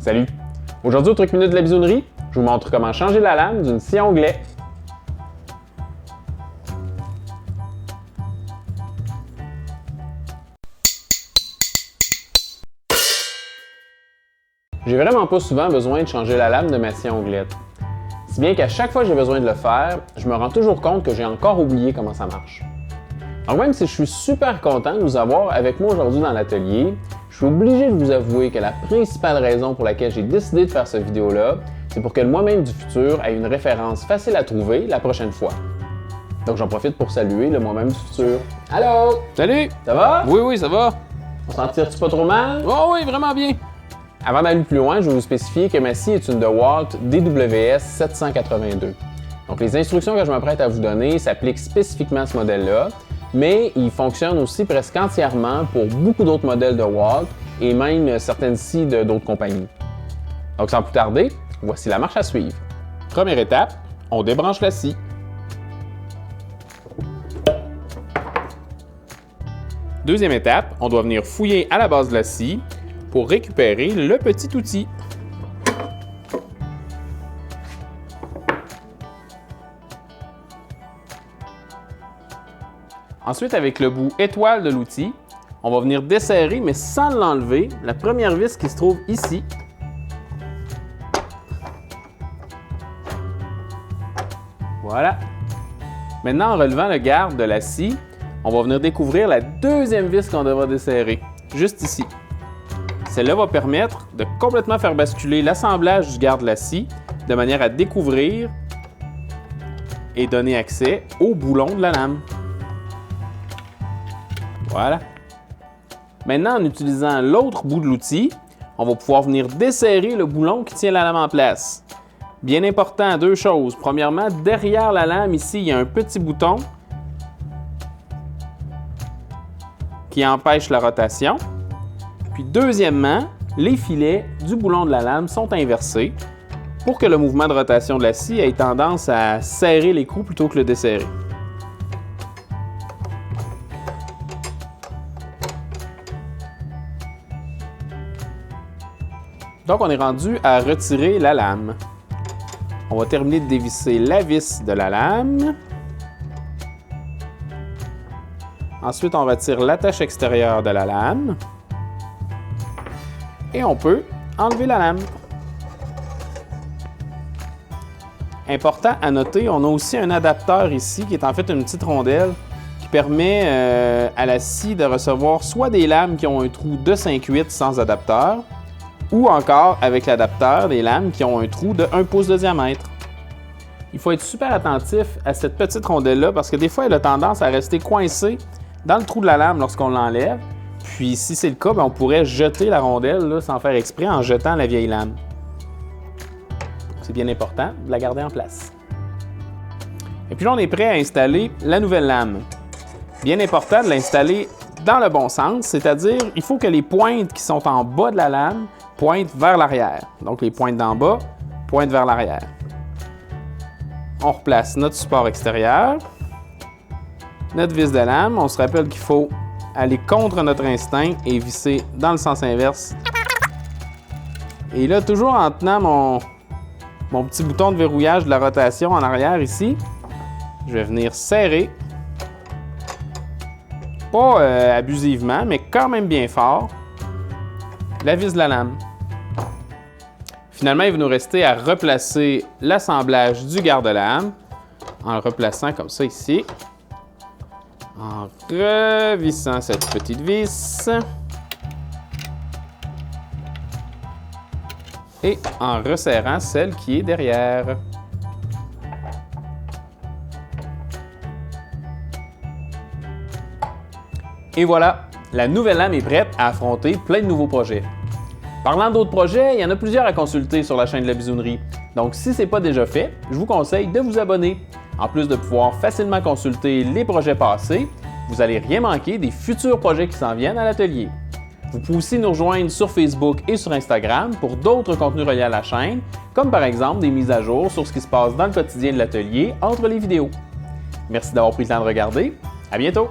Salut! Aujourd'hui au Truc Minute de la Bisounerie, je vous montre comment changer la lame d'une scie à onglet. J'ai vraiment pas souvent besoin de changer la lame de ma scie à onglette. Si bien qu'à chaque fois que j'ai besoin de le faire, je me rends toujours compte que j'ai encore oublié comment ça marche. Donc même si je suis super content de vous avoir avec moi aujourd'hui dans l'atelier, je suis obligé de vous avouer que la principale raison pour laquelle j'ai décidé de faire cette vidéo-là, c'est pour que le moi-même du futur ait une référence facile à trouver la prochaine fois. Donc j'en profite pour saluer le moi-même du futur. Allô? Salut! Ça va? Oui, ça va. On s'en tire-tu pas trop mal? Oh oui, vraiment bien. Avant d'aller plus loin, je vais vous spécifier que ma scie est une DeWalt DWS 782. Donc les instructions que je m'apprête à vous donner s'appliquent spécifiquement à ce modèle-là, mais il fonctionne aussi presque entièrement pour beaucoup d'autres modèles DeWalt et même certaines scies d'autres compagnies. Donc sans plus tarder, voici la marche à suivre. Première étape, on débranche la scie. Deuxième étape, on doit venir fouiller à la base de la scie pour récupérer le petit outil. Ensuite, avec le bout étoile de l'outil, on va venir desserrer, mais sans l'enlever, la première vis qui se trouve ici. Voilà. Maintenant, en relevant le garde de la scie, on va venir découvrir la deuxième vis qu'on devra desserrer, juste ici. Celle-là va permettre de complètement faire basculer l'assemblage du garde de la scie de manière à découvrir et donner accès au boulon de la lame. Voilà. Maintenant, en utilisant l'autre bout de l'outil, on va pouvoir venir desserrer le boulon qui tient la lame en place. Bien important, deux choses. Premièrement, derrière la lame, ici, il y a un petit bouton qui empêche la rotation. Puis deuxièmement, les filets du boulon de la lame sont inversés pour que le mouvement de rotation de la scie ait tendance à serrer l'écrou plutôt que le desserrer. Donc on est rendu à retirer la lame. On va terminer de dévisser la vis de la lame. Ensuite, on retire l'attache extérieure de la lame. Et on peut enlever la lame. Important à noter, on a aussi un adapteur ici qui est en fait une petite rondelle qui permet à la scie de recevoir soit des lames qui ont un trou de 5/8 sans adapteur ou encore avec l'adapteur des lames qui ont un trou de 1 pouce de diamètre. Il faut être super attentif à cette petite rondelle-là parce que des fois elle a tendance à rester coincée dans le trou de la lame lorsqu'on l'enlève. Puis si c'est le cas, on pourrait jeter la rondelle là, sans faire exprès en jetant la vieille lame. C'est bien important de la garder en place. Et puis là, on est prêt à installer la nouvelle lame. Bien important de l'installer dans le bon sens, c'est-à-dire il faut que les pointes qui sont en bas de la lame pointent vers l'arrière. Donc les pointes d'en bas pointent vers l'arrière. On replace notre support extérieur, notre vis de lame. On se rappelle qu'il faut aller contre notre instinct et visser dans le sens inverse. Et là, toujours en tenant mon petit bouton de verrouillage de la rotation en arrière ici, je vais venir serrer. Pas abusivement, mais quand même bien fort, la vis de la lame. Finalement, il va nous rester à replacer l'assemblage du garde-lame en le replaçant comme ça ici. En revissant cette petite vis et en resserrant celle qui est derrière. Et voilà, la nouvelle lame est prête à affronter plein de nouveaux projets. Parlant d'autres projets, il y en a plusieurs à consulter sur la chaîne de la Bisounerie. Donc si ce n'est pas déjà fait, je vous conseille de vous abonner. En plus de pouvoir facilement consulter les projets passés, vous n'allez rien manquer des futurs projets qui s'en viennent à l'atelier. Vous pouvez aussi nous rejoindre sur Facebook et sur Instagram pour d'autres contenus reliés à la chaîne, comme par exemple des mises à jour sur ce qui se passe dans le quotidien de l'atelier entre les vidéos. Merci d'avoir pris le temps de regarder. À bientôt!